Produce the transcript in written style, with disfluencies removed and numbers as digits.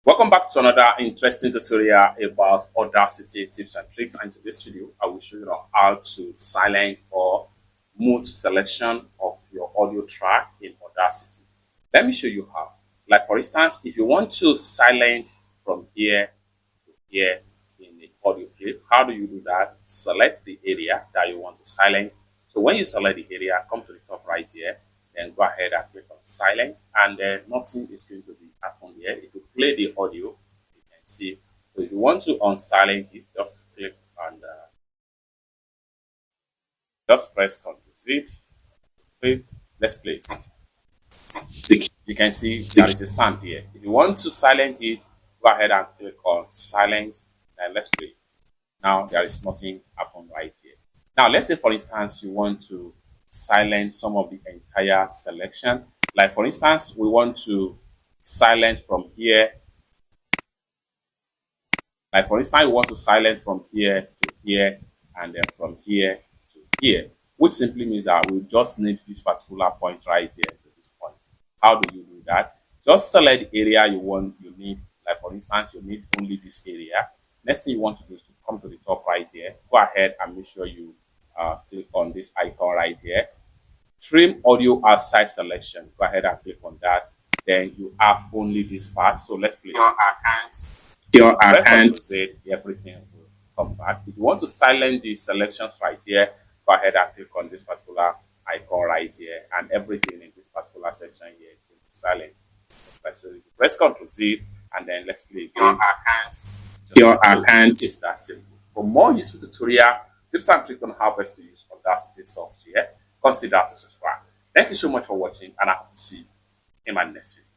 Welcome back to another interesting tutorial about Audacity tips and tricks. And in this video, I will show you how to silence or mute selection of your audio track in Audacity. Let me show you how. Like for instance, if you want to silence from here to here in the audio clip, how do you do that? Select the area that you want to silence. So when you select the area, come to the top right here, then go ahead and click on silence, and then nothing is going to be happen here. It will play the audio, you can see. So if you want to unsilence it, just click on just press Ctrl Z. Let's play it. You can see there is a sound here. If you want to silence it, go ahead and click on silence, and let's play. Now there is nothing happen right here. Now let's say for instance you want to silence some of the entire selection. Like for instance, we want to silence from here. Like for instance, we want to silence from here to here and then from here to here, which simply means that we just need this particular point right here to this point. How do you do that? Just select the area you need. Like for instance, you need only this area. Next thing you want to do is to come to the top right here. Go ahead and make sure you click on this icon right here. Trim audio outside selection. Go ahead and click on that. Then you have only this part. So let's play. Your accounts. Everything will come back. If you want to silence the selections right here, go ahead and click on this particular icon right here, and everything in this particular section here is going to be silent. So you press Ctrl Z, and then let's play again. Your accounts is that simple. For more useful tutorial tips and tricks on how best to use Audacity software, consider to subscribe. Thank you so much for watching, and I hope to see you in my next video.